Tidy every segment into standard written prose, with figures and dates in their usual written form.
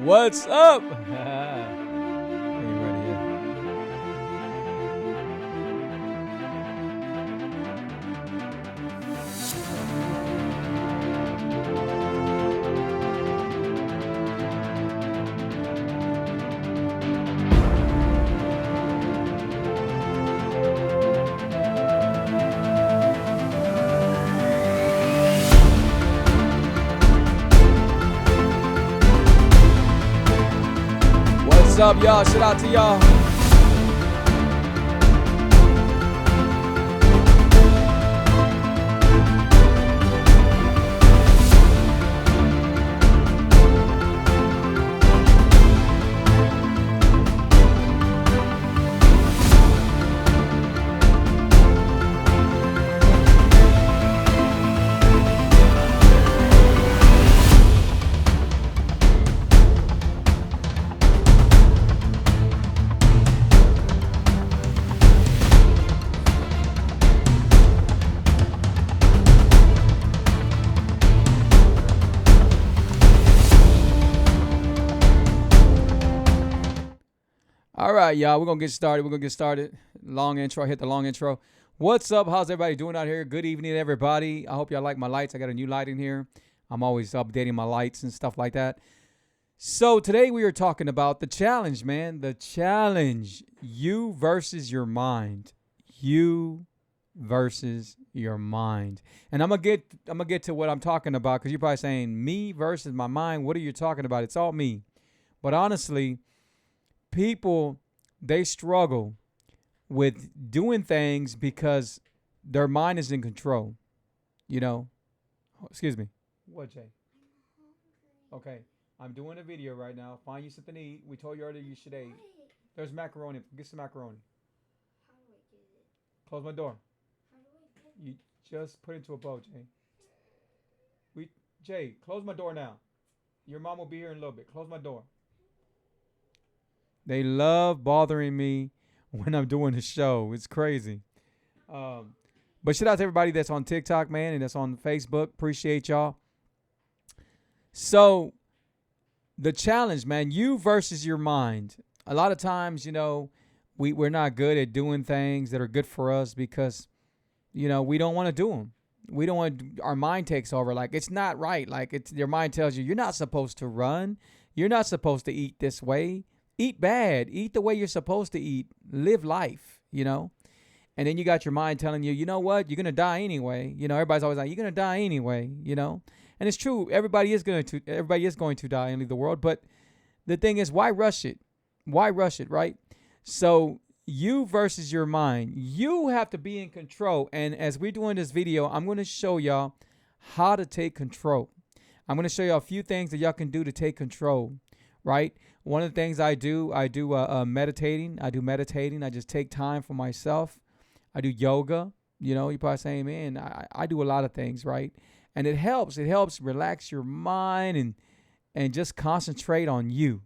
What's up? Ain't ready yet. What's up, y'all? Shout out to y'all. All right, y'all. We're gonna get started. Long intro. Hit the long intro. What's up? How's everybody doing out here? Good evening, everybody. I hope y'all like my lights. I got a new light in here. I'm always updating my lights and stuff like that. So today we are talking about the challenge, man. The challenge. You versus your mind. You versus your mind. And I'm gonna get to what I'm talking about because you're probably saying me versus my mind. What are you talking about? It's all me. But honestly, people, they struggle with doing things because their mind is in control. You know, excuse me. What, Jay? Okay, I'm doing a video right now. Find you something to eat. We told you earlier you should eat. There's macaroni. Get some macaroni. Close my door. You just put it into a bowl, Jay. Jay, close my door now. Your mom will be here in a little bit. Close my door. They love bothering me when I'm doing the show. It's crazy. Um, but shout out to everybody that's on TikTok, man, and that's on Facebook. Appreciate y'all. So the challenge, man, you versus your mind. A lot of times, we're not good at doing things that are good for us because, we don't want to do them. We don't want our mind takes over. Like it's not right. Like your mind tells you you're not supposed to run. You're not supposed to eat this way. Eat bad. Eat the way you're supposed to eat. Live life. And then you got your mind telling you, you know what? You're going to die anyway. Everybody's always like, you're going to die anyway. And it's true. Everybody is going to die and leave the world. But the thing is, why rush it? Why rush it, right? So you versus your mind. You have to be in control. And as we're doing this video, I'm going to show y'all how to take control. I'm going to show y'all a few things that y'all can do to take control, right? One of the things I do meditating. I do meditating. I just take time for myself. I do yoga. You're probably saying, man, I do a lot of things, right? And it helps. It helps relax your mind and just concentrate on you.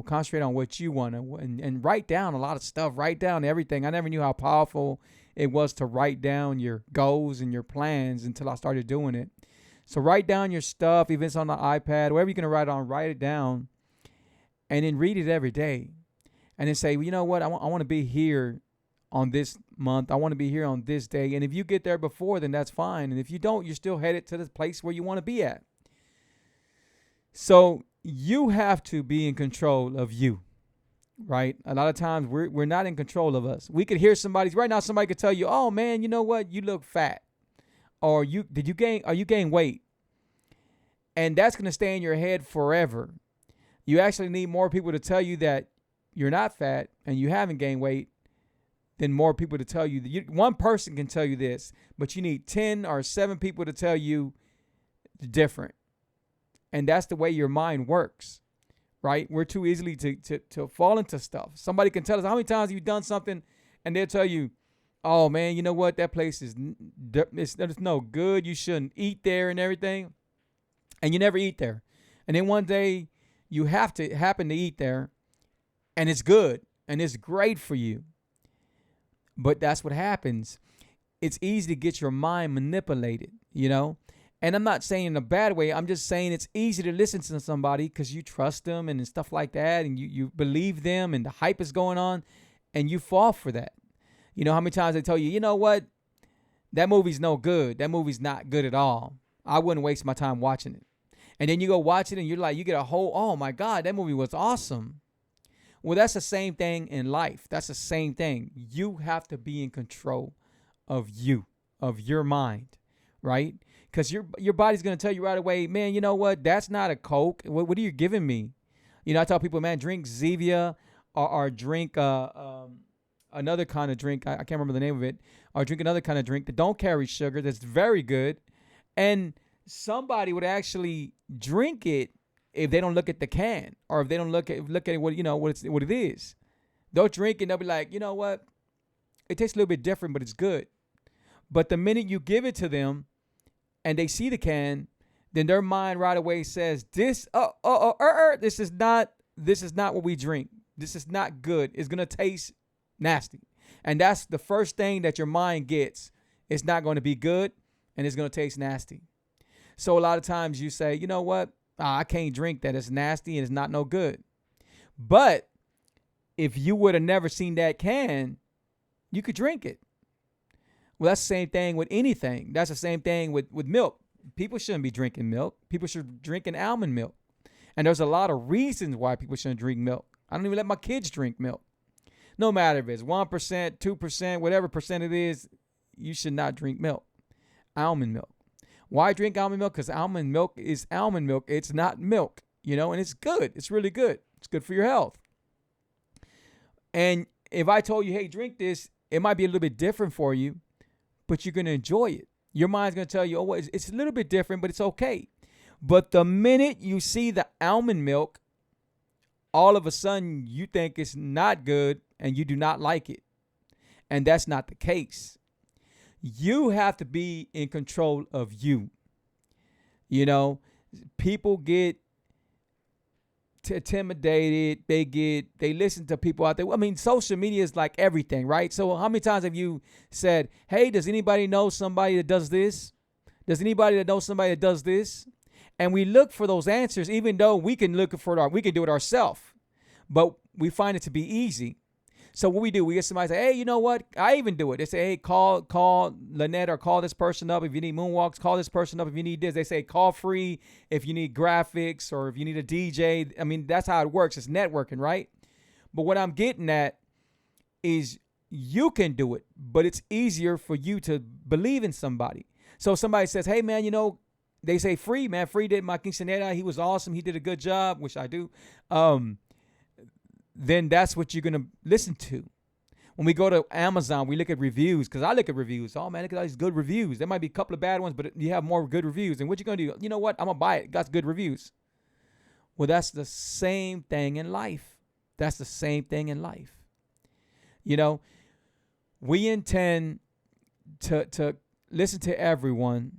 Concentrate on what you want and write down a lot of stuff. Write down everything. I never knew how powerful it was to write down your goals and your plans until I started doing it. So write down your stuff, even if it's on the iPad, wherever you're going to write on, write it down. And then read it every day. And then say, well, you know what? I want to be here on this month. I want to be here on this day. And if you get there before, then that's fine. And if you don't, you're still headed to the place where you want to be at. So you have to be in control of you, right? A lot of times we're not in control of us. We could hear somebody could tell you, oh man, you know what? You look fat. Or are you gain weight? And that's going to stay in your head forever. You actually need more people to tell you that you're not fat and you haven't gained weight than more people to tell you that one person can tell you this, but you need 10 or 7 people to tell you different. And that's the way your mind works, right? We're too easily to fall into stuff. Somebody can tell us how many times you've done something and they'll tell you, oh man, you know what? That place is it's no good. You shouldn't eat there and everything. And you never eat there. And then one day, you have to happen to eat there, and it's good, and it's great for you. But that's what happens. It's easy to get your mind manipulated, And I'm not saying in a bad way. I'm just saying it's easy to listen to somebody because you trust them and stuff like that, and you believe them, and the hype is going on, and you fall for that. You know how many times they tell you, you know what, that movie's no good. That movie's not good at all. I wouldn't waste my time watching it. And then you go watch it, and you're like, you get a whole, oh my God, that movie was awesome. Well, that's the same thing in life. That's the same thing. You have to be in control of you, of your mind, right? Because your body's going to tell you right away, man, you know what? That's not a Coke. What are you giving me? You know, I tell people, man, drink Zevia or drink another kind of drink. I can't remember the name of it. Or drink another kind of drink that don't carry sugar that's very good. And somebody would actually drink it if they don't look at the can, or if they don't look at what, you know, what it is. They'll drink it and they'll be like, you know what? It tastes a little bit different, but it's good. But the minute you give it to them and they see the can, then their mind right away says, this is not what we drink. This is not good. It's gonna taste nasty. And that's the first thing that your mind gets. It's not going to be good, and it's going to taste nasty. So a lot of times you say, you know what? I can't drink that. It's nasty and it's not no good. But if you would have never seen that can, you could drink it. Well, that's the same thing with anything. That's the same thing with milk. People shouldn't be drinking milk. People should be drinking almond milk. And there's a lot of reasons why people shouldn't drink milk. I don't even let my kids drink milk. No matter if it's 1%, 2%, whatever percent it is, you should not drink milk. Almond milk. Why drink almond milk? Because almond milk is almond milk. It's not milk, you know, and it's good. It's really good. It's good for your health. And if I told you, hey, drink this, it might be a little bit different for you, but you're going to enjoy it. Your mind's going to tell you, oh, it's a little bit different, but it's okay. But the minute you see the almond milk, all of a sudden you think it's not good and you do not like it. And that's not the case. You have to be in control of you. You know, people get intimidated. They listen to people out there. I mean, social media is like everything, right? So how many times have you said, hey, does anybody know somebody that does this? Does anybody that know somebody that does this? And we look for those answers, even though we can do it ourselves, but we find it to be easy. So what we do, we get somebody say, hey, you know what? I even do it. They say, hey, call Lynette or call this person up if you need moonwalks. Call this person up if you need this. They say call free if you need graphics or if you need a DJ. I mean, that's how it works. It's networking, right? But what I'm getting at is you can do it, but it's easier for you to believe in somebody. So if somebody says, hey, man, you know, they say Free, man. Free did my quinceanera. He was awesome. He did a good job, which I do. Then that's what you're going to listen to. When we go to Amazon, we look at reviews, because I look at reviews. Oh, man, look at all these good reviews. There might be a couple of bad ones, but you have more good reviews. And what you going to do? You know what? I'm going to buy it. It got good reviews. Well, that's the same thing in life. That's the same thing in life. You know, we intend to listen to everyone,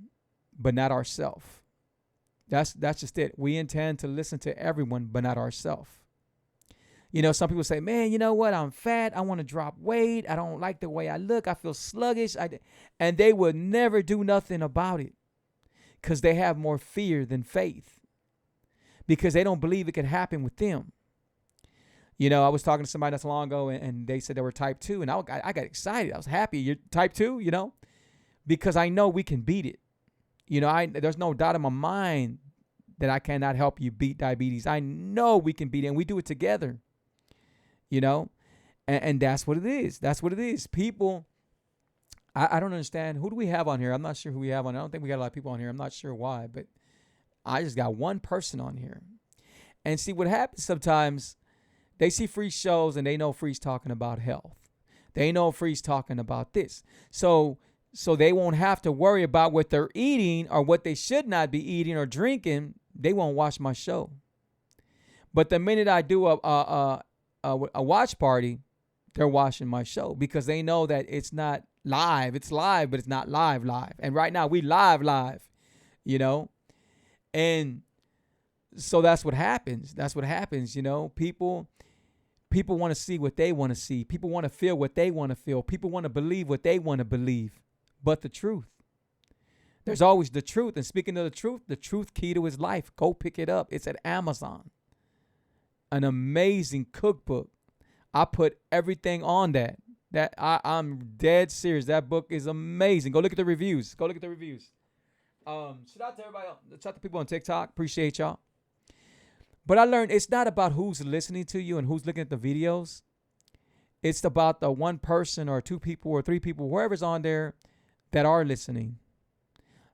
but not ourselves. That's just it. We intend to listen to everyone, but not ourselves. You know, some people say, man, you know what? I'm fat. I want to drop weight. I don't like the way I look. I feel sluggish. And they will never do nothing about it because they have more fear than faith, because they don't believe it could happen with them. You know, I was talking to somebody not so long ago, and they said they were type 2, and I got excited. I was happy. You're type 2, you know, because I know we can beat it. You know, there's no doubt in my mind that I cannot help you beat diabetes. I know we can beat it, and we do it together. You know, and that's what it is. That's what it is. People, I don't understand. Who do we have on here? I'm not sure who we have on. I don't think we got a lot of people on here. I'm not sure why, but I just got one person on here. And see, what happens sometimes, they see Free shows and they know Free's talking about health. They know Free's talking about this. So they won't have to worry about what they're eating or what they should not be eating or drinking. They won't watch my show. But the minute I do a watch party, they're watching my show because they know that it's not live. It's live, but it's not live. And right now we live, you know? And so that's what happens. You know, people want to see what they want to see. People want to feel what they want to feel. People want to believe what they want to believe. But the truth There's always the truth. And speaking of the truth key to his life, go pick it up. It's at Amazon. An amazing cookbook. I put everything on that. I'm dead serious. That book is amazing. Go look at the reviews. Shout out to everybody else. Shout out to people on TikTok. Appreciate y'all. But I learned it's not about who's listening to you and who's looking at the videos. It's about the one person or two people or three people, whoever's on there that are listening.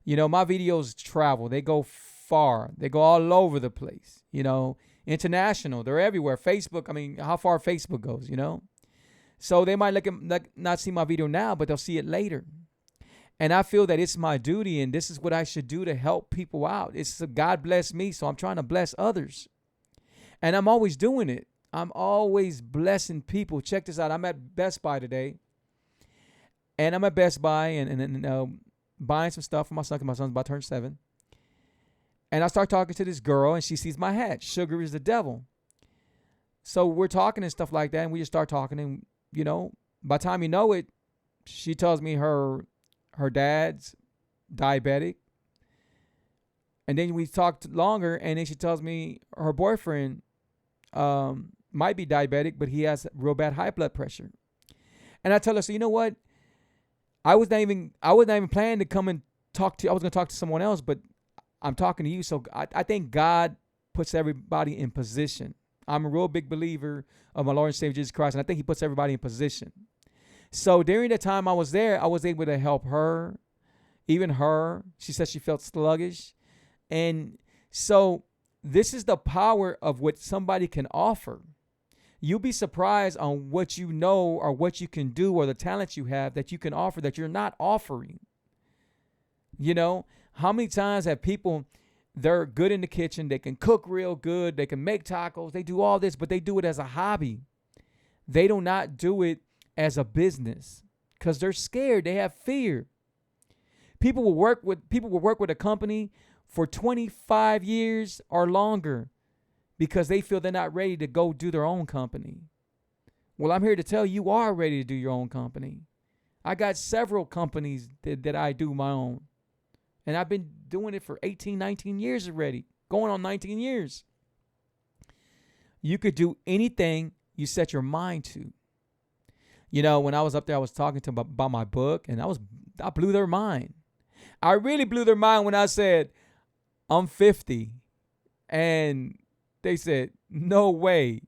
You know, my videos travel. They go far. They go all over the place. You know, international. They're everywhere. Facebook, I mean, how far Facebook goes, you know? So they might not see my video now, but they'll see it later. And I feel that it's my duty, and this is what I should do to help people out. It's God bless me, so I'm trying to bless others. And I'm always doing it. I'm always blessing people. Check this out. I'm at Best Buy today. And I'm at Best Buy and buying some stuff for my son, because my son's about to turn 7. And I start talking to this girl, and she sees my hat. Sugar is the devil. So we're talking and stuff like that, and we just start talking. And, you know, by the time you know it, she tells me her dad's diabetic. And then we talked longer, and then she tells me her boyfriend might be diabetic, but he has real bad high blood pressure. And I tell her, so you know what? I was not even planning to come and talk to you. I was going to talk to someone else, but I'm talking to you. So I think God puts everybody in position. I'm a real big believer of my Lord and Savior Jesus Christ, and I think he puts everybody in position. So during the time I was there, I was able to help her, even her. She said she felt sluggish. And so this is the power of what somebody can offer. You'll be surprised on what you know or what you can do or the talents you have that you can offer that you're not offering. You know, how many times have people, they're good in the kitchen, they can cook real good, they can make tacos, they do all this, but they do it as a hobby. They do not do it as a business because they're scared. They have fear. People will work with a company for 25 years or longer because they feel they're not ready to go do their own company. Well, I'm here to tell you are ready to do your own company. I got several companies that I do my own. And I've been doing it for 18, 19 years already, going on 19 years. You could do anything you set your mind to. You know, when I was up there, I was talking to them about my book, and I blew their mind. I really blew their mind when I said, I'm 50. And they said, no way.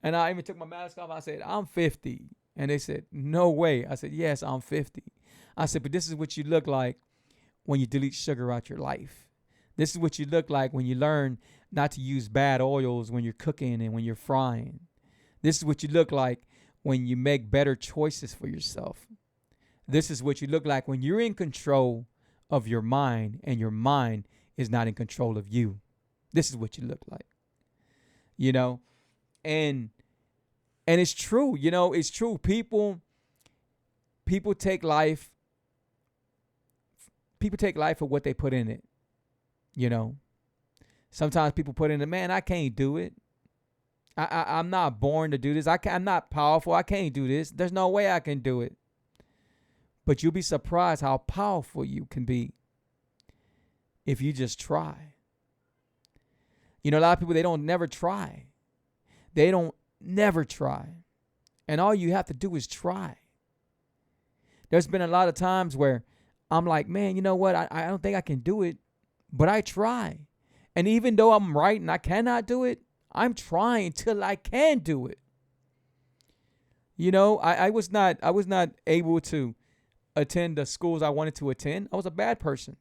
And I even took my mask off. I said, I'm 50. And they said, no way. I said, yes, I'm 50. I said, but this is what you look like when you delete sugar out your life. This is what you look like when you learn not to use bad oils when you're cooking and when you're frying. This is what you look like when you make better choices for yourself. This is what you look like when you're in control of your mind and your mind is not in control of you. This is what you look like. You know, and it's true, you know, it's true. People take life for what they put in it. You know, sometimes people put in it, man, I can't do it. I'm not born to do this. I'm not powerful. I can't do this. There's no way I can do it. But you'll be surprised how powerful you can be if you just try. You know, a lot of people, they don't never try. They don't never try. And all you have to do is try. There's been a lot of times where I'm like, man, you know what? I don't think I can do it, but I try. And even though I'm right and I cannot do it, I'm trying till I can do it. You know, I was not able to attend the schools I wanted to attend. I was a bad person.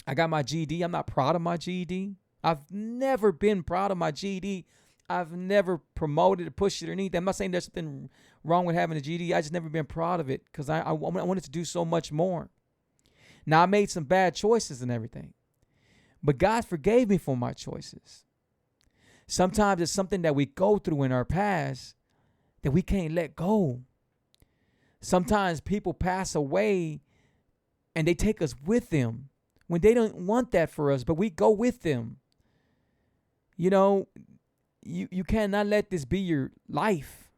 I got my GED. I'm not proud of my GED. I've never been proud of my GED. I've never promoted or pushed it or anything. I'm not saying there's something wrong with having a GED. I just never been proud of it because I wanted to do so much more. Now, I made some bad choices and everything, but God forgave me for my choices. Sometimes it's something that we go through in our past that we can't let go. Sometimes people pass away and they take us with them when they don't want that for us, but we go with them. You know, you cannot let this be your life.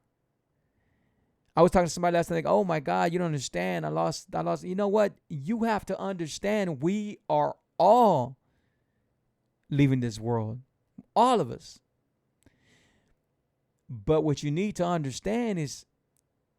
I was talking to somebody last night, like, oh my God, you don't understand. I lost. You know what? You have to understand we are all leaving this world. All of us. But what you need to understand is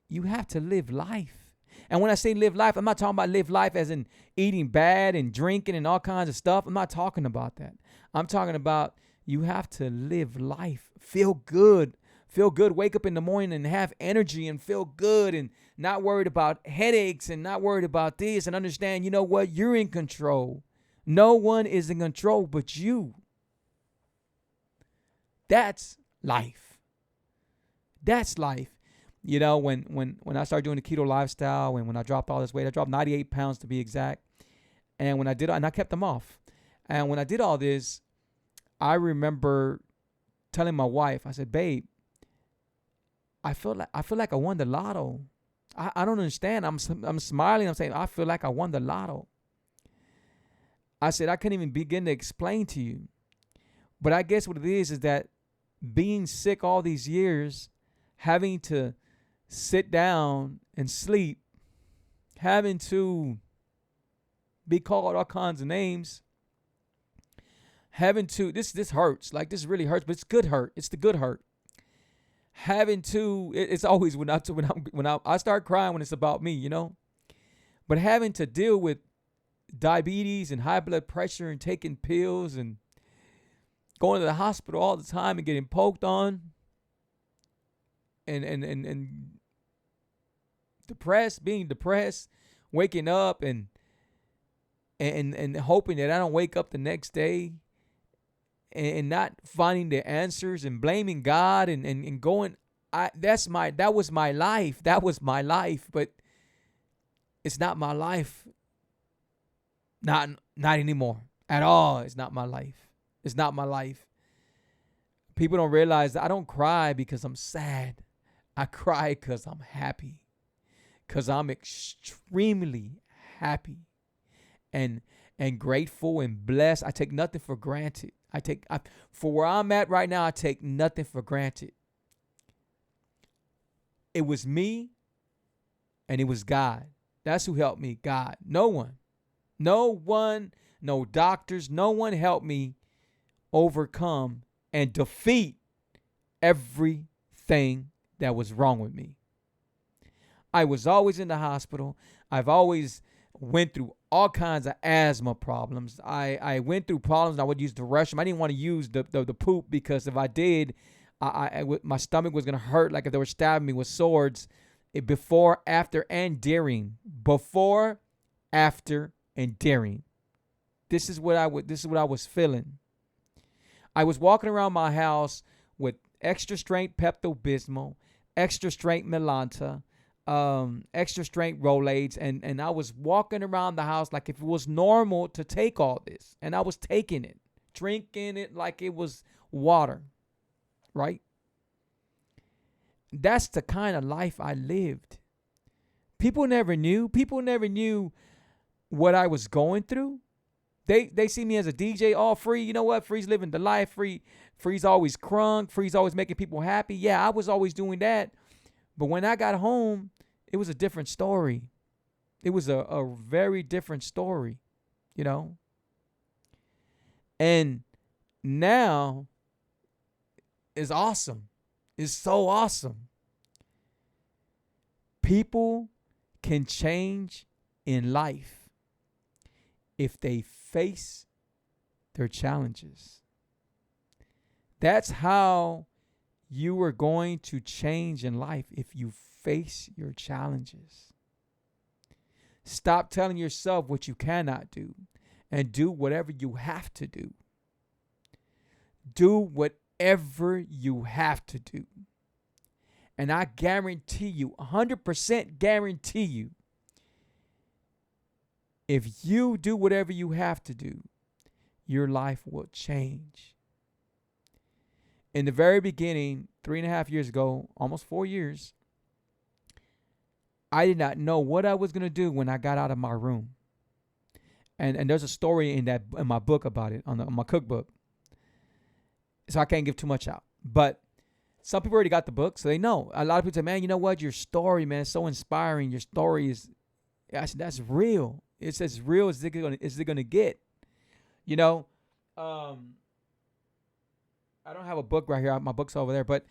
you have to live life. And when I say live life, I'm not talking about live life as in eating bad and drinking and all kinds of stuff. I'm not talking about that. I'm talking about you have to live life. Feel good. Feel good. Wake up in the morning and have energy and feel good and not worried about headaches and not worried about this, and understand, you know what? You're in control. No one is in control but you. That's life. That's life. You know, when I started doing the keto lifestyle and when I dropped all this weight, I dropped 98 pounds to be exact. And when I did, and I kept them off. And when I did all this, I remember telling my wife, I said, babe, I feel like I won the lotto. I don't understand. I'm smiling. I'm saying, I feel like I won the lotto. I said, I couldn't even begin to explain to you. But I guess what it is that being sick all these years, having to sit down and sleep, having to be called all kinds of names, having to, this hurts. Like, this really hurts, but it's good hurt. It's the good hurt. Having to, it's always when I start crying when it's about me, you know. But having to deal with diabetes and high blood pressure and taking pills and going to the hospital all the time and getting poked on and depressed, being depressed, waking up and hoping that I don't wake up the next day and not finding the answers and blaming God and going, that was my life. That was my life, but it's not my life. Not anymore at all. It's not my life. It's not my life. People don't realize that I don't cry because I'm sad. I cry because I'm happy. Because I'm extremely happy and grateful and blessed. I take nothing for granted. For where I'm at right now, I take nothing for granted. It was me and it was God. That's who helped me, God. No one, no doctors, no one helped me overcome and defeat everything that was wrong with me. I was always in the hospital. I've always went through all kinds of asthma problems. I went through problems. I would use the restroom. I didn't want to use the poop because if I did, my stomach was going to hurt like if they were stabbing me with swords. Before, after, and during. Before, after, and during. This is what I was feeling. I was walking around my house with extra strength Pepto-Bismol, extra strength Melanta, extra strength Rolaids, and I was walking around the house like if it was normal to take all this, and I was taking it, drinking it like it was water, right? That's the kind of life I lived. People never knew what I was going through. They see me as a DJ, all free. You know what? Free's living the life. Free's always crunk. Free's always making people happy. Yeah, I was always doing that. But when I got home, it was a different story. It was a very different story, you know. And now is awesome. It's so awesome. People can change in life if they face their challenges. That's how you are going to change in life, if you face your challenges. Stop telling yourself what you cannot do and do whatever you have to do. Do whatever you have to do. And I guarantee you, 100% guarantee you, if you do whatever you have to do, your life will change. In the very beginning, 3.5 years ago, almost 4 years, I did not know what I was going to do when I got out of my room. And there's a story in my book about it, on my cookbook. So I can't give too much out. But Some people already got the book, so they know. A lot of people say, man, you know what? Your story, man, is so inspiring. Your story is, that's real. It's as real as they're gonna get. You know, I don't have a book right here. My book's over there. But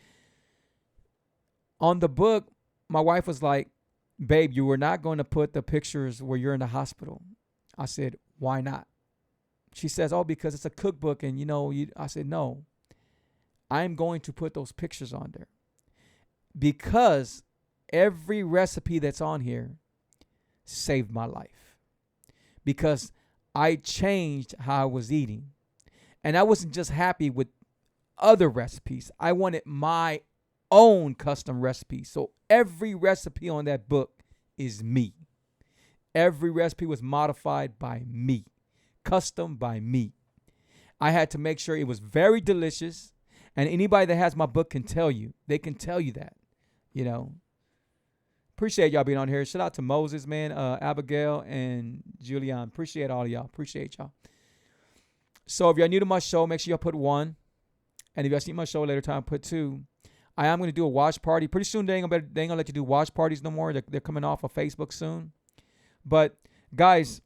on the book, my wife was like, babe, you were not going to put the pictures where you're in the hospital. I said, why not? She says, oh, because it's a cookbook. And, I said, no, I'm going to put those pictures on there. Because every recipe that's on here saved my life. Because I changed how I was eating. And I wasn't just happy with other recipes. I wanted my own custom recipe. So every recipe on that book is me. Every recipe was modified by me, custom by me. I had to make sure it was very delicious. And anybody that has my book can tell you. They can tell you that, Appreciate y'all being on here. Shout out to Moses, man, Abigail, and Julian. Appreciate all of y'all. Appreciate y'all. So if y'all new to my show, make sure y'all put 1. And if y'all see my show later time, put 2. I am going to do a watch party. Pretty soon they ain't gonna let you do watch parties no more. They're coming off of Facebook soon. But guys,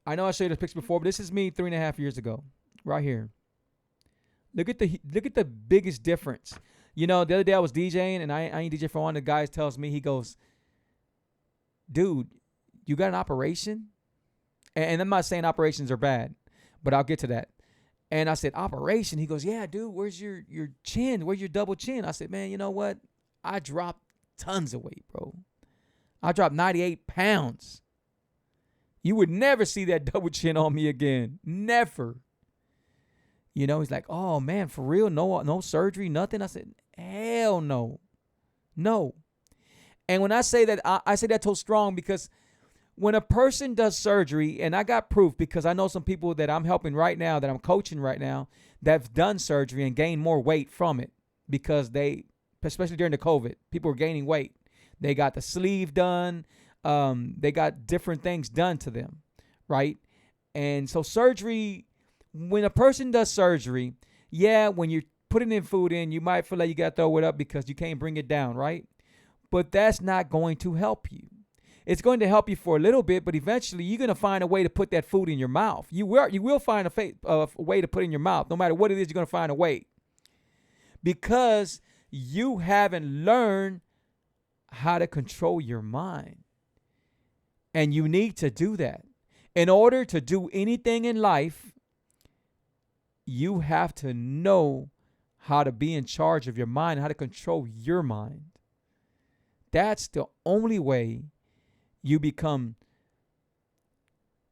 I know I showed you this picture before, but this is me 3.5 years ago, right here. Look at the biggest difference. The other day I was DJing and I ain't DJ for one. The guy tells me, he goes, dude, you got an operation? And I'm not saying operations are bad, but I'll get to that. And I said, operation? He goes, yeah, dude, where's your chin? Where's your double chin? I said, man, you know what? I dropped tons of weight, bro. I dropped 98 pounds. You would never see that double chin on me again. Never. He's like, oh, man, for real? No surgery, nothing? I said, hell no. No. And when I say that, I say that so strong because when a person does surgery, and I got proof because I know some people that I'm helping right now, that I'm coaching right now, that have done surgery and gained more weight from it because especially during the COVID, people were gaining weight. They got the sleeve done. They got different things done to them, right? And so surgery, when a person does surgery, when you're putting in food in, you might feel like you got to throw it up because you can't bring it down, right? But that's not going to help you. It's going to help you for a little bit, but eventually you're going to find a way to put that food in your mouth. You will find a way to put it in your mouth. No matter what it is, you're going to find a way. Because you haven't learned how to control your mind. And you need to do that. In order to do anything in life, you have to know how to be in charge of your mind, how to control your mind. That's the only way you become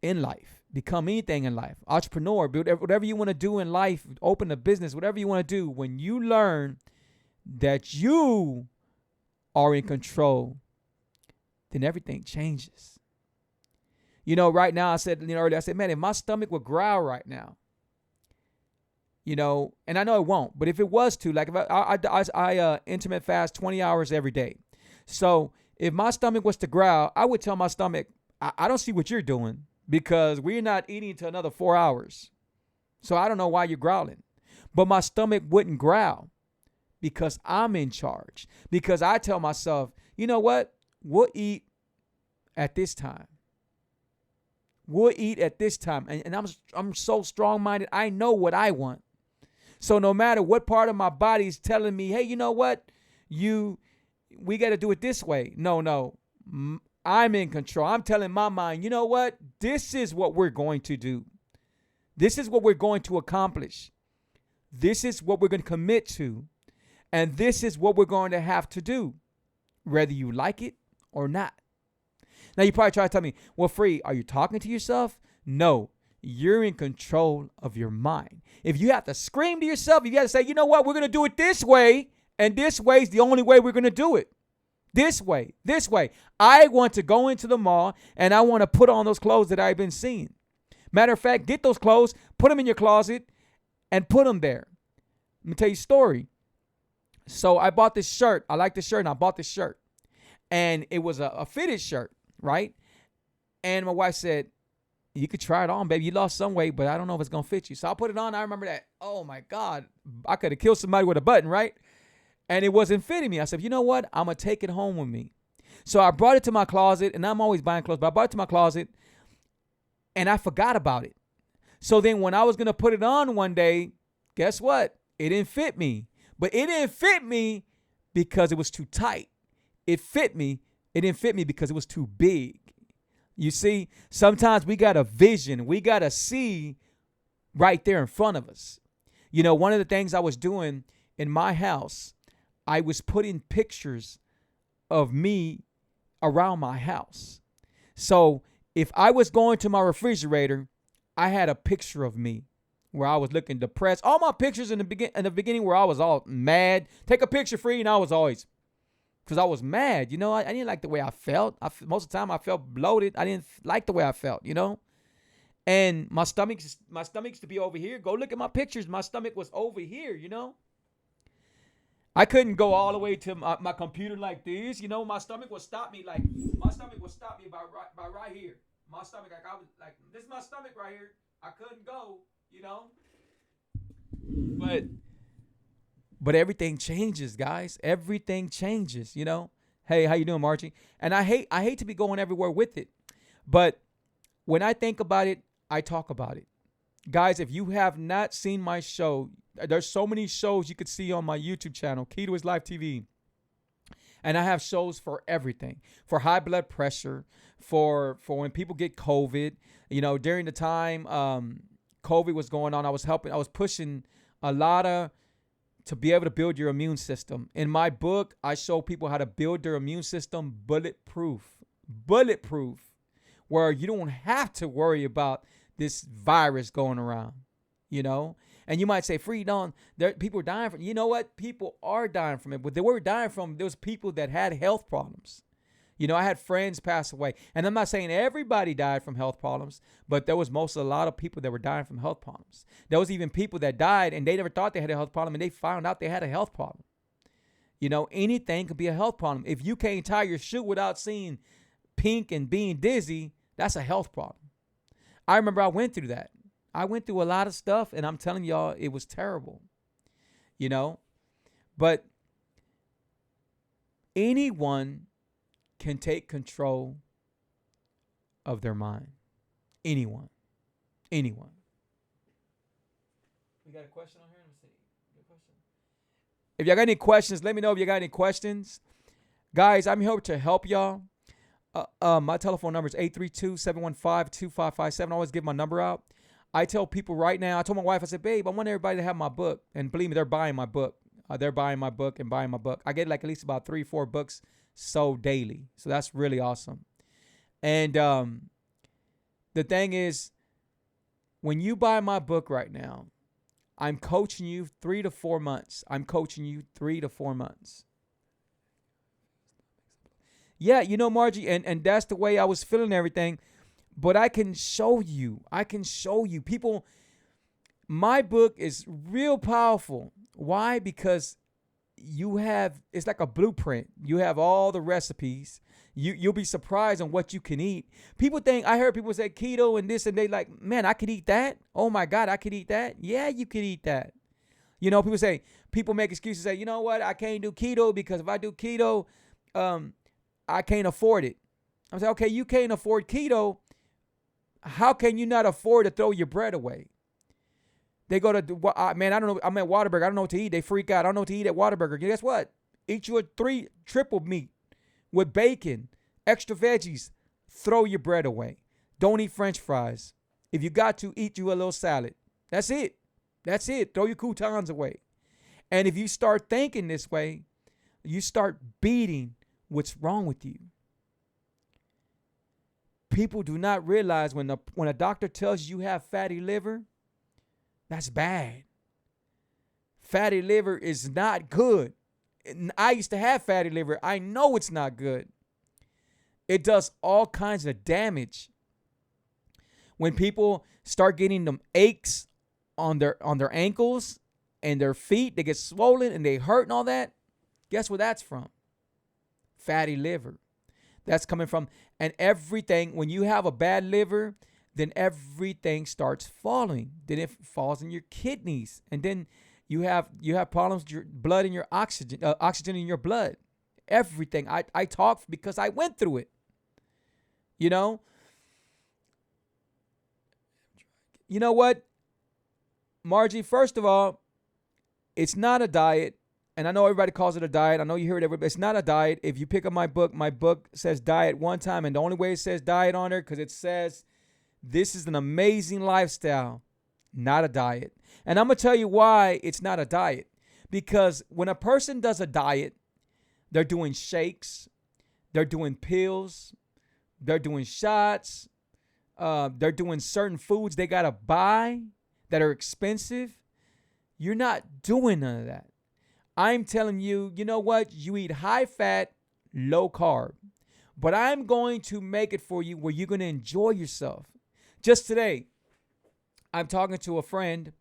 in life, become anything in life, entrepreneur, whatever you want to do in life, open a business, whatever you want to do. When you learn that you are in control, then everything changes. Right now I said, earlier, I said, man, if my stomach would growl right now, and I know it won't, but if it was to, like if I intermittent fast 20 hours every day. So if my stomach was to growl, I would tell my stomach, I don't see what you're doing because we're not eating until another 4 hours. So I don't know why you're growling. But my stomach wouldn't growl because I'm in charge. Because I tell myself, you know what? We'll eat at this time. We'll eat at this time. And I'm so strong-minded. I know what I want. So no matter what part of my body is telling me, hey, you know what? We got to do it this way. No. I'm in control. I'm telling my mind, you know what? This is what we're going to do. This is what we're going to accomplish. This is what we're going to commit to. And this is what we're going to have to do, whether you like it or not. Now, you probably try to tell me, well, Free, are you talking to yourself? No, you're in control of your mind. If you have to scream to yourself, you got to say, you know what? We're going to do it this way. And this way is the only way we're going to do it. This way. I want to go into the mall and I want to put on those clothes that I've been seeing. Matter of fact, get those clothes, put them in your closet, and put them there. Let me tell you a story. So I bought this shirt. I like this shirt, and I bought this shirt. And it was a fitted shirt, right? And my wife said, You could try it on, baby. You lost some weight, but I don't know if it's gonna fit you. So I put it on. I remember that. Oh my God, I could have killed somebody with a button, right? And it wasn't fitting me. I said, you know what? I'm gonna take it home with me. So I brought it to my closet, and I'm always buying clothes, but I brought it to my closet, and I forgot about it. So then when I was gonna put it on one day, guess what? It didn't fit me. But it didn't fit me because it was too tight. It fit me. It didn't fit me because it was too big. You see, sometimes we got a vision. We got to see right there in front of us. You know, one of the things I was doing in my house, I was putting pictures of me around my house. So if I was going to my refrigerator, I had a picture of me where I was looking depressed. All my pictures in the beginning where I was all mad. Take a picture, free, and I was always, because I was mad. You know, I didn't like the way I felt. Most of the time I felt bloated. I didn't like the way I felt, you know. And my stomach used to be over here. Go look at my pictures. My stomach was over here, you know. I couldn't go all the way to my computer like this. You know, my stomach would stop me by right here. My stomach, like I was like, this is my stomach right here. I couldn't go, you know. But everything changes, guys. Everything changes, you know. Hey, how you doing, Margie? And I hate to be going everywhere with it. But when I think about it, I talk about it. Guys, if you have not seen my show, there's so many shows you could see on my YouTube channel, Key to His Life TV. And I have shows for everything, for high blood pressure, for when people get COVID. You know, during the time COVID was going on, I was pushing a lot to be able to build your immune system. In my book, I show people how to build their immune system bulletproof, where you don't have to worry about this virus going around, you know. And you might say, Free, don't, people are dying from, you know what? People are dying from it. But they were dying from, there was people that had health problems. You know, I had friends pass away. And I'm not saying everybody died from health problems, but there was a lot of people that were dying from health problems. There was even people that died and they never thought they had a health problem, and they found out they had a health problem. You know, anything could be a health problem. If you can't tie your shoe without seeing pink and being dizzy, that's a health problem. I remember I went through that. I went through a lot of stuff, and I'm telling y'all, it was terrible, you know. But anyone can take control of their mind. Anyone. We got a question on here? Let me see. Good question. If y'all got any questions, let me know if you got any questions. Guys, I'm here to help y'all. My telephone number is 832-715-2557. I always give my number out. I tell people right now, I told my wife, I said, babe, I want everybody to have my book. And believe me, they're buying my book. They're buying my book and buying my book. I get like at least about 3-4 books sold daily. So that's really awesome. And the thing is, when you buy my book right now, I'm coaching you 3 to 4 months. Yeah, you know, Margie, and that's the way I was feeling everything. But I can show you. People, my book is real powerful. Why? Because it's like a blueprint. You have all the recipes. You'll be surprised on what you can eat. I heard people say keto and this, and they like, man, I could eat that. Oh my God, I could eat that. Yeah, you could eat that. You know, people make excuses, say, you know what, I can't do keto because if I do keto, I can't afford it. I'm saying, okay, you can't afford keto. How can you not afford to throw your bread away? They go to, man, I don't know. I'm at Whataburger. I don't know what to eat. They freak out. I don't know what to eat at Whataburger. Guess what? Eat you a 3 triple meat with bacon, extra veggies. Throw your bread away. Don't eat French fries. If you got to, eat you a little salad. That's it. Throw your croutons away. And if you start thinking this way, you start beating what's wrong with you. People do not realize when a doctor tells you have fatty liver, that's bad. Fatty liver is not good. I used to have fatty liver. I know it's not good. It does all kinds of damage. When people start getting them aches on their ankles and their feet, they get swollen and they hurt and all that. Guess where that's from? Fatty liver. That's coming from, and everything, when you have a bad liver, then everything starts falling. Then it falls in your kidneys, and then you have problems with your blood and your oxygen in your blood. Everything. I talk because I went through it. You know. You know what, Margie? First of all, it's not a diet. And I know everybody calls it a diet. I know you hear it everywhere, but it's not a diet. If you pick up my book says diet one time, and the only way it says diet on there because it says this is an amazing lifestyle, not a diet. And I'm going to tell you why it's not a diet. Because when a person does a diet, they're doing shakes, they're doing pills, they're doing shots, they're doing certain foods they got to buy that are expensive. You're not doing none of that. I'm telling you, you know what? You eat high fat, low carb. But I'm going to make it for you where you're going to enjoy yourself. Just today, I'm talking to a friend.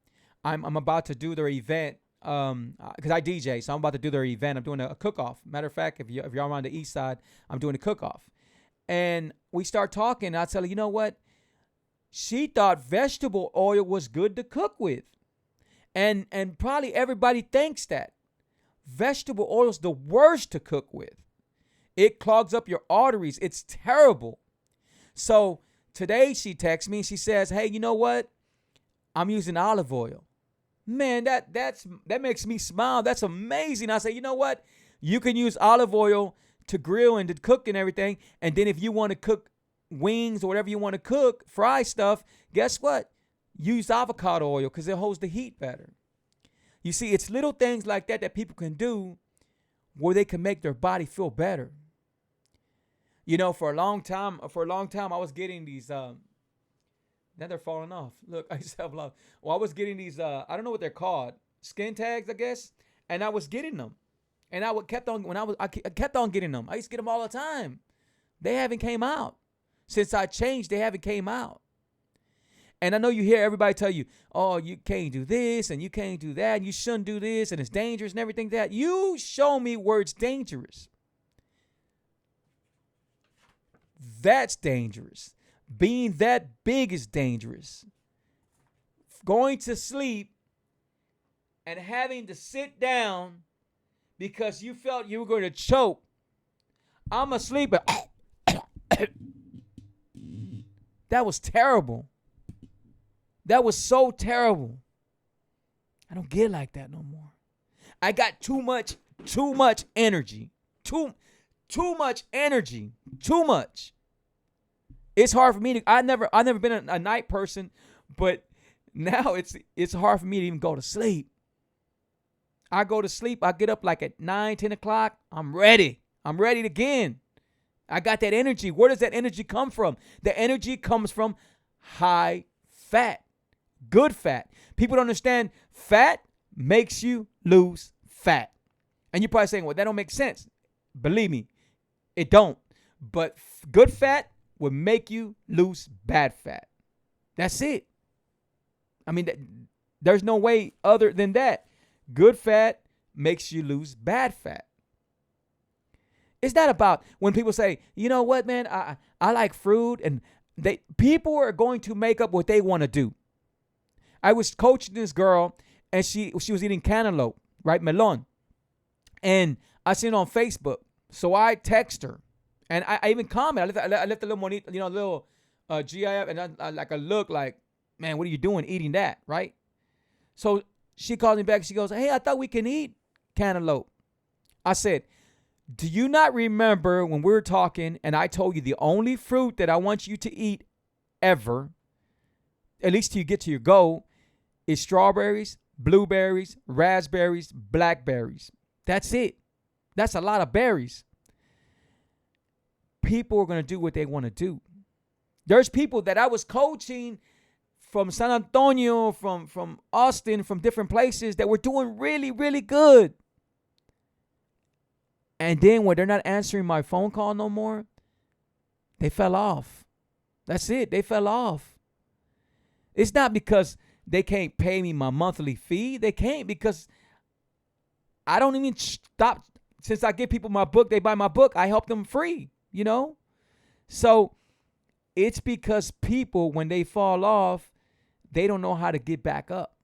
I'm about to do their event because I DJ, so I'm about to do their event. I'm doing a cook-off. Matter of fact, if you're around the east side, I'm doing a cook-off. And we start talking, and I tell her, you know what? She thought vegetable oil was good to cook with. And probably everybody thinks that. Vegetable oil is the worst to cook with. It clogs up your arteries. It's terrible. So today she texts me and she says, hey, you know what? I'm using olive oil. Man, that makes me smile. That's amazing. I say, you know what? You can use olive oil to grill and to cook and everything. And then if you want to cook wings or whatever you want to cook, fry stuff, guess what? Use avocado oil because it holds the heat better. You see, it's little things like that people can do where they can make their body feel better. You know, for a long time, I was getting these. Now they're falling off. Look, I just have love. Well, I was getting these. I don't know what they're called. Skin tags, I guess. And I was getting them, and I kept on getting them. I used to get them all the time. They haven't came out since I changed. They haven't came out. And I know you hear everybody tell you, oh, you can't do this and you can't do that. And you shouldn't do this and it's dangerous and everything that. You show me where it's dangerous. That's dangerous. Being that big is dangerous. Going to sleep and having to sit down because you felt you were going to choke. I'm asleep. That was terrible. That was so terrible. I don't get like that no more. I got too much energy. Too much energy. Too much. It's hard for me to I've never been a night person, but now it's hard for me to even go to sleep. I go to sleep, I get up like at 9, 10 o'clock. I'm ready. I'm ready again. I got that energy. Where does that energy come from? The energy comes from high fat. Good fat. People don't understand fat makes you lose fat. And you're probably saying, well, that don't make sense. Believe me, it don't. But good fat will make you lose bad fat. That's it. I mean, there's no way other than that. Good fat makes you lose bad fat. It's not about when people say, you know what, man, I like fruit, and people are going to make up what they want to do. I was coaching this girl, and she was eating cantaloupe, right, melon, and I seen it on Facebook. So I text her, and I even comment. I left a little money, little GIF, and I look like, man, what are you doing eating that, right? So she calls me back. She goes, hey, I thought we can eat cantaloupe. I said, do you not remember when we were talking and I told you the only fruit that I want you to eat ever, at least till you get to your goal, is strawberries, blueberries, raspberries, blackberries. That's it. That's a lot of berries. People are going to do what they want to do. There's people that I was coaching from San Antonio, from Austin, from different places that were doing really, really good. And then when they're not answering my phone call no more, they fell off. That's it. They fell off. It's not because they can't pay me my monthly fee. They can't because I don't even stop. Since I give people my book, they buy my book. I help them free, So It's because people, when they fall off, they don't know how to get back up.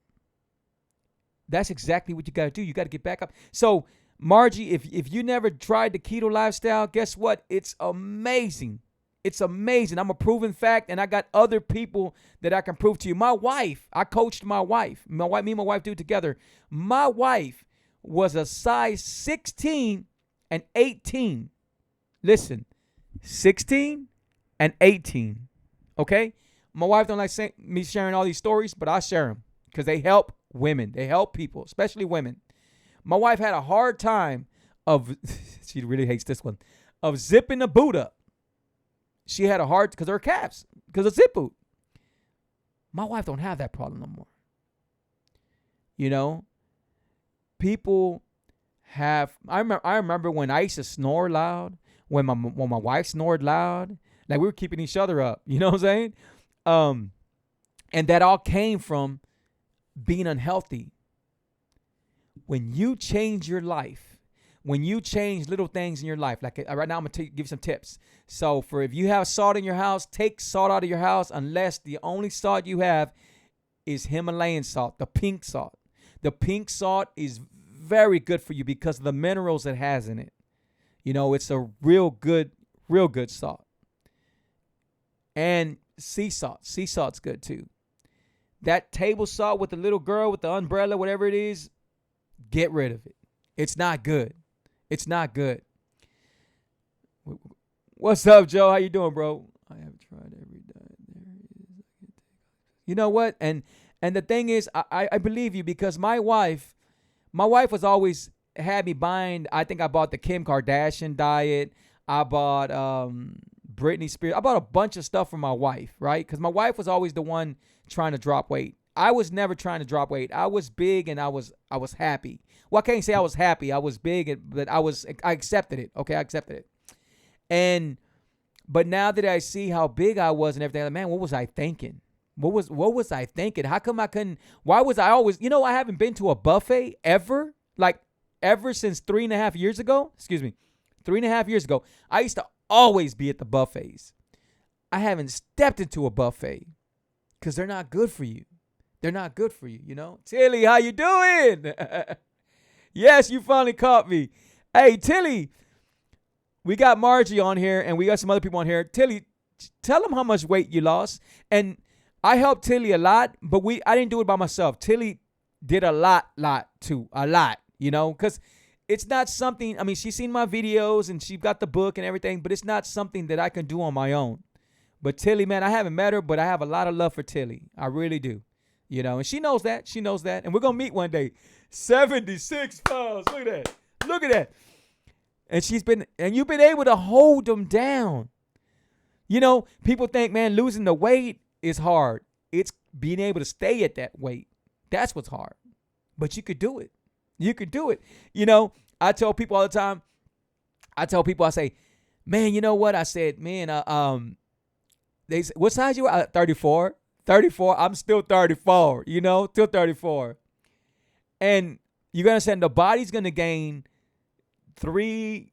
That's exactly what you got to do. You got to get back up. So, Margie, if you never tried the keto lifestyle, guess what? It's amazing. It's amazing. I'm a proven fact, and I got other people that I can prove to you. My wife, I coached my wife. Me and my wife do it together. My wife was a size 16 and 18. Listen, 16 and 18. Okay? My wife don't like me sharing all these stories, but I share them because they help women. They help people, especially women. My wife had a hard time of, she really hates this one, of zipping the boot up. She had a hard, because of her calves, because of zip boot. My wife don't have that problem no more. You know, people have, I remember when I used to snore loud, when my wife snored loud, like we were keeping each other up, you know what I'm saying? And that all came from being unhealthy. When you change your life, when you change little things in your life, like right now I'm going to give you some tips. So if you have salt in your house, take salt out of your house unless the only salt you have is Himalayan salt, the pink salt. The pink salt is very good for you because of the minerals it has in it. You know, it's a real good salt. And sea salt. Sea salt's good too. That table salt with the little girl with the umbrella, whatever it is, get rid of it. It's not good. It's not good. What's up, Joe? How you doing, bro? I have tried every diet there is. You know what? And the thing is, I believe you because my wife was always had me buying. I think I bought the Kim Kardashian diet. I bought Britney Spears. I bought a bunch of stuff for my wife, right? Because my wife was always the one trying to drop weight. I was never trying to drop weight. I was big and I was happy. Well, I can't say I was happy. I was big, but I accepted it. Okay, I accepted it. But now that I see how big I was and everything, like, man, what was I thinking? What was I thinking? How come I couldn't? Why was I always? You know, I haven't been to a buffet ever, like ever since 3.5 years ago. Excuse me, 3.5 years ago. I used to always be at the buffets. I haven't stepped into a buffet because they're not good for you. They're not good for you, you know. Tilly, how you doing? Yes, you finally caught me. Hey, Tilly, we got Margie on here, and we got some other people on here. Tilly, tell them how much weight you lost. And I helped Tilly a lot, but I didn't do it by myself. Tilly did a lot too, you know, because it's not something, I mean, she's seen my videos, and she got the book and everything, but it's not something that I can do on my own. But Tilly, man, I haven't met her, but I have a lot of love for Tilly. I really do. You know, and she knows that. She knows that. And we're going to meet one day. 76 pounds. Look at that. Look at that. And you've been able to hold them down. You know, people think, man, losing the weight is hard. It's being able to stay at that weight. That's what's hard. But you could do it. You could do it. You know, I tell people all the time, I say, man, you know what? I said, man, they say, what size you are? 34. 34. I'm still 34, you know, still 34. And you're going to say the body's going to gain 3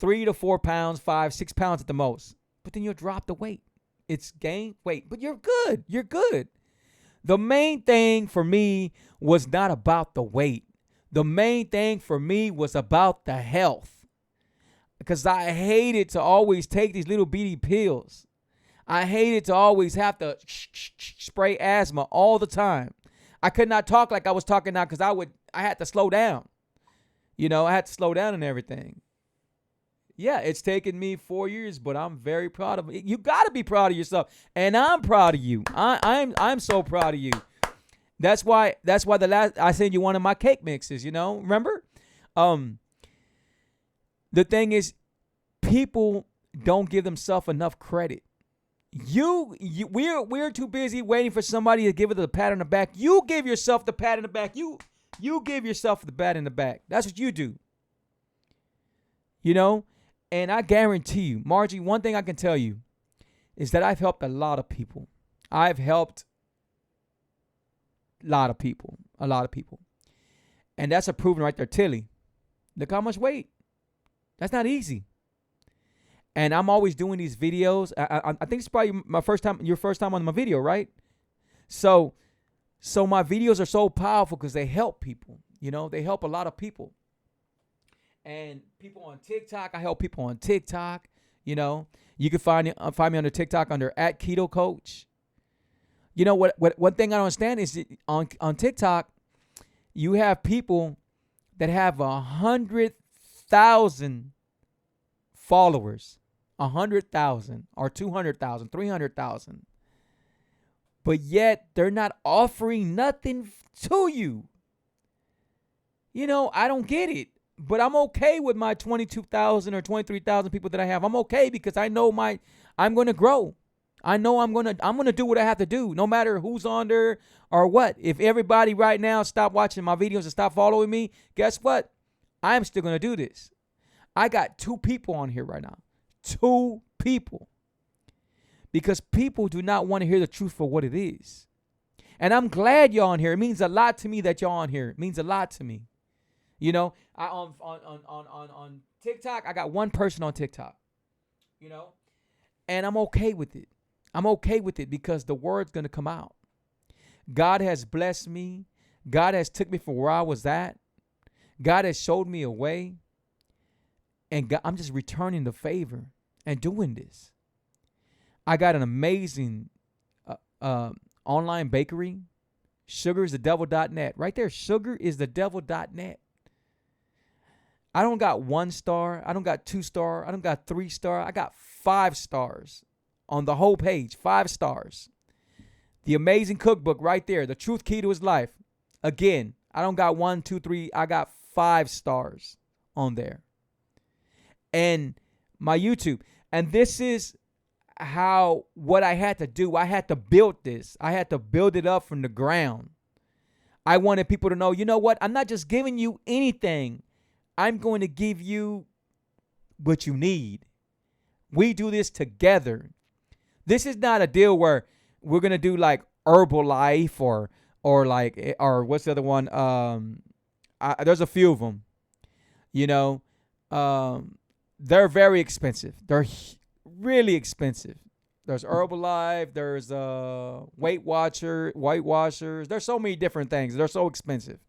to 4 pounds, 5, 6 pounds at the most. But then you'll drop the weight. It's gain weight, but you're good. You're good. The main thing for me was not about the weight. The main thing for me was about the health. Because I hated to always take these little bitty pills. I hated to always have to spray asthma all the time. I could not talk like I was talking now because I had to slow down. You know, I had to slow down and everything. Yeah, it's taken me 4 years, but I'm very proud of it. You got to be proud of yourself, and I'm proud of you. I'm so proud of you. That's why the last I sent you one of my cake mixes. You know, remember? The thing is, people don't give themselves enough credit. We're too busy waiting for somebody to give it the pat on the back. You give yourself the pat on the back. You give yourself the pat in the back. That's what you do. You know? And I guarantee you, Margie, one thing I can tell you is that I've helped a lot of people. I've helped a lot of people. And that's a proven right there. Tilly, look how much weight. That's not easy. And I'm always doing these videos. I think it's probably your first time on my video, right? So my videos are so powerful because they help people. They help a lot of people. And people on TikTok, I help people on TikTok. You can find me on TikTok under @KetoCoach. What one thing I don't understand is on TikTok, you have people that have 100,000 followers, 100,000 or 200,000, 300,000, but yet they're not offering nothing to you. I don't get it, but I'm okay with my 22,000 or 23,000 people that I have. I'm okay because I know I'm going to grow. I know I'm going to do what I have to do, no matter who's on there or what. If everybody right now stop watching my videos and stop following me, guess what? I'm still going to do this. I got 2 people on here right now. 2 people. Because people do not want to hear the truth for what it is. And I'm glad y'all on here. It means a lot to me that y'all on here. It means a lot to me. I on TikTok, I got 1 person on TikTok. And I'm okay with it. I'm okay with it because the word's going to come out. God has blessed me. God has took me from where I was at. God has showed me a way. And I'm just returning the favor and doing this. I got an amazing online bakery, sugaristhedevil.net. Right there, sugaristhedevil.net. I don't got 1 star. I don't got 2 star. I don't got 3 star. I got 5 stars on the whole page. 5 stars. The amazing cookbook right there. The truth key to his life. Again, I don't got 1, 2, 3. I got 5 stars on there. And my YouTube. And this is what I had to do. I had to build this. I had to build it up from the ground. I wanted people to know, you know what? I'm not just giving you anything. I'm going to give you what you need. We do this together. This is not a deal where we're going to do like Herbalife or what's the other one? There's a few of them. They're very expensive. They're really expensive. There's Herbalife. There's Weight Watchers. There's so many different things. They're so expensive,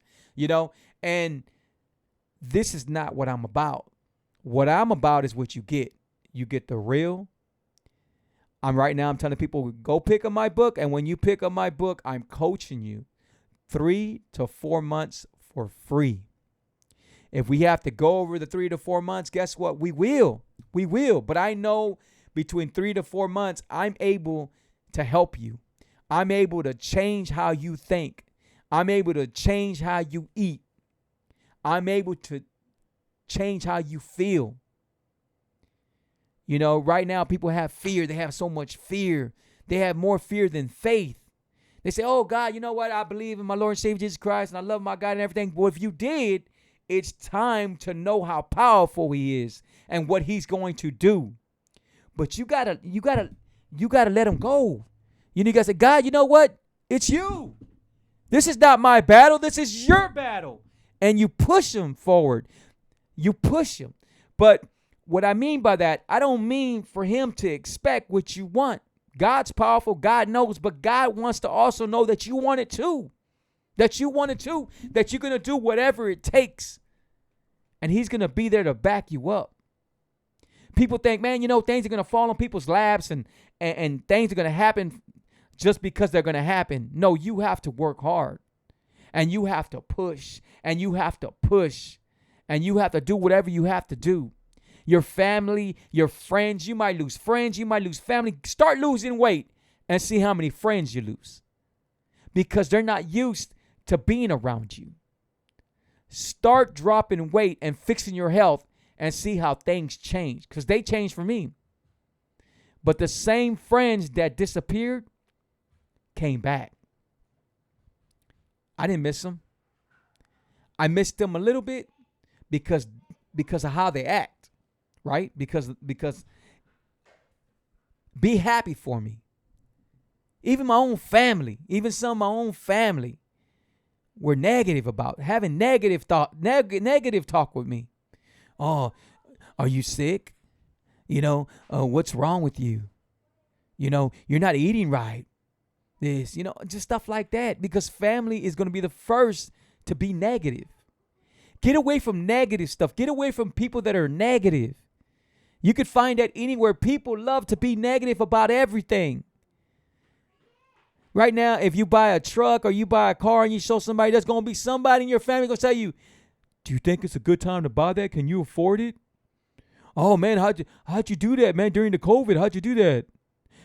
and this is not what I'm about. What I'm about is what you get. You get the real. I'm telling people, go pick up my book. And when you pick up my book, I'm coaching you 3 to 4 months for free. If we have to go over the 3 to 4 months, guess what? We will. We will. But I know between 3 to 4 months, I'm able to help you. I'm able to change how you think. I'm able to change how you eat. I'm able to change how you feel. Right now people have fear. They have so much fear. They have more fear than faith. They say, oh God, you know what? I believe in my Lord and Savior Jesus Christ and I love my God and everything. Well, if you did, it's time to know how powerful he is and what he's going to do. But you gotta let him go. You gotta say, God, you know what? It's you. This is not my battle. This is your battle. And you push him forward. You push him. But what I mean by that, I don't mean for him to expect what you want. God's powerful. God knows. But God wants to also know that you want it too. That you want it too. That you're going to do whatever it takes. And he's going to be there to back you up. People think, man, things are going to fall on people's laps and things are going to happen just because they're going to happen. No, you have to work hard. And you have to push. And you have to push. And you have to do whatever you have to do. Your family, your friends, you might lose friends. You might lose family. Start losing weight and see how many friends you lose. Because they're not used to being around you. Start dropping weight and fixing your health and see how things change. Because they changed for me. But the same friends that disappeared came back. I didn't miss them. I missed them a little bit because of how they act, right? Because be happy for me. Even my own family, even some of my own family were negative about having negative talk with me. Oh, are you sick? What's wrong with you? You're not eating right. This, just stuff like that, because family is going to be the first to be negative. Get away from negative stuff. Get away from people that are negative. You could find that anywhere. People love to be negative about everything. Right now, if you buy a truck or you buy a car and you show somebody, there's going to be somebody in your family going to tell you, do you think it's a good time to buy that? Can you afford it? Oh, man, how'd you do that, man, during the COVID? How'd you do that?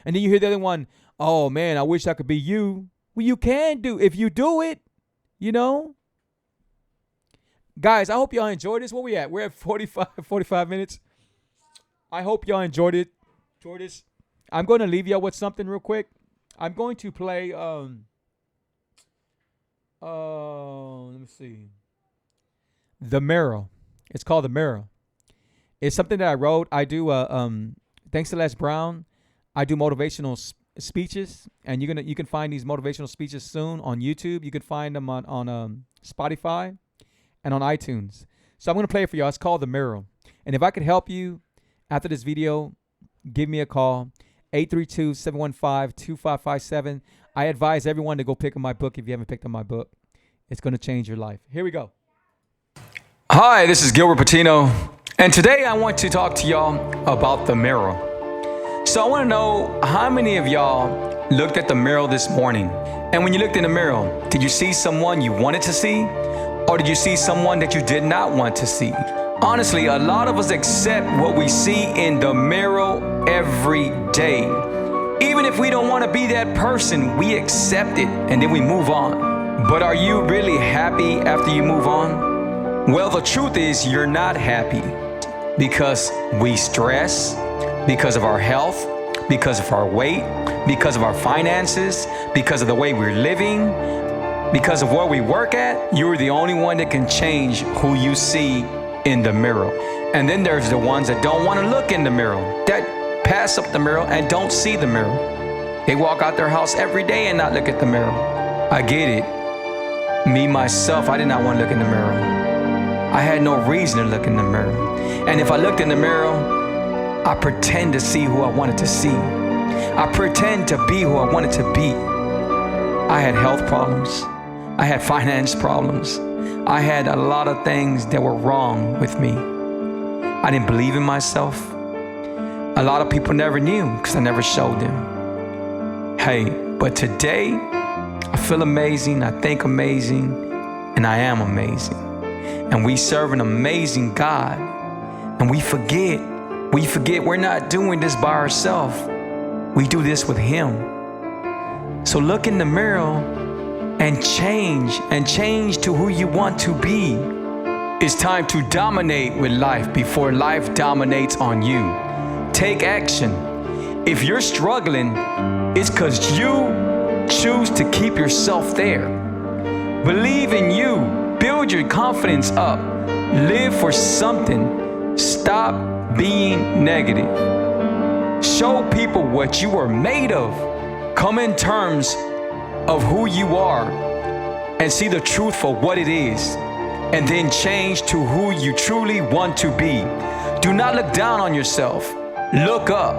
And then you hear the other one, oh, man, I wish I could be you. Well, you can do if you do it, Guys, I hope y'all enjoyed this. Where we at? We're at 45 minutes. I hope y'all enjoyed it. I'm going to leave y'all with something real quick. I'm going to play, let me see. The Mirror. It's called The Mirror. It's something that I wrote. I do, thanks to Les Brown, I do motivational speeches, and you can find these motivational speeches soon on YouTube. You can find them on Spotify and on iTunes. So I'm going to play it for y'all. It's called The Mirror. And if I could help you after this video, give me a call, 832-715-2557. I advise everyone to go pick up my book if you haven't picked up my book. It's going to change your life. Here we go. Hi, this is Gilbert Patino, and today I want to talk to y'all about the mirror. So I want to know how many of y'all looked at the mirror this morning, and when you looked in the mirror, did you see someone you wanted to see, or did you see someone that you did not want to see? Honestly, a lot of us accept what we see in the mirror every day. Even if we don't want to be that person, we accept it and then we move on. But are you really happy after you move on? Well, the truth is you're not happy because we stress, because of our health, because of our weight, because of our finances, because of the way we're living, because of where we work at. You're the only one that can change who you see in the mirror. And then there's the ones that don't want to look in the mirror, that pass up the mirror and don't see the mirror. They walk out their house every day and not look at the mirror. I get it. Me, myself, I did not want to look in the mirror. I had no reason to look in the mirror. And if I looked in the mirror, I pretend to see who I wanted to see. I pretend to be who I wanted to be. I had health problems. I had finance problems. I had a lot of things that were wrong with me. I didn't believe in myself. A lot of people never knew because I never showed them. Hey, but today, I feel amazing, I think amazing, and I am amazing. And we serve an amazing God. And we forget we're not doing this by ourselves. We do this with Him. So look in the mirror and change to who you want to be. It's time to dominate with life before life dominates on you. Take action. If you're struggling, it's because you choose to keep yourself there. Believe in you. Build your confidence up. Live for something. Stop being negative. Show people what you are made of. Come in terms of who you are and see the truth for what it is, and then change to who you truly want to be. Do not look down on yourself. Look up.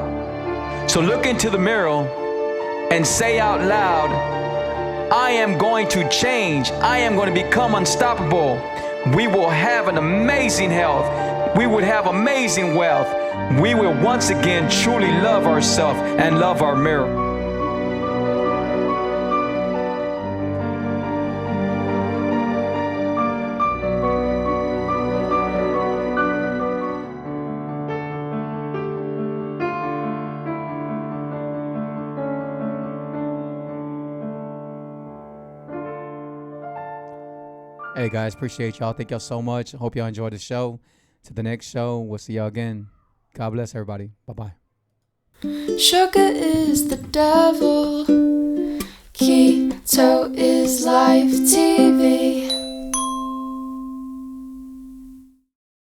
So look into the mirror and say out loud, I am going to change. I am going to become unstoppable. We will have an amazing health. We would have amazing wealth. We will once again truly love ourselves and love our mirror. Hey guys, appreciate y'all. Thank y'all so much. Hope y'all enjoyed the show. To the next show, we'll see y'all again. God bless everybody. Bye-bye. Sugar is the devil. Keto is life TV.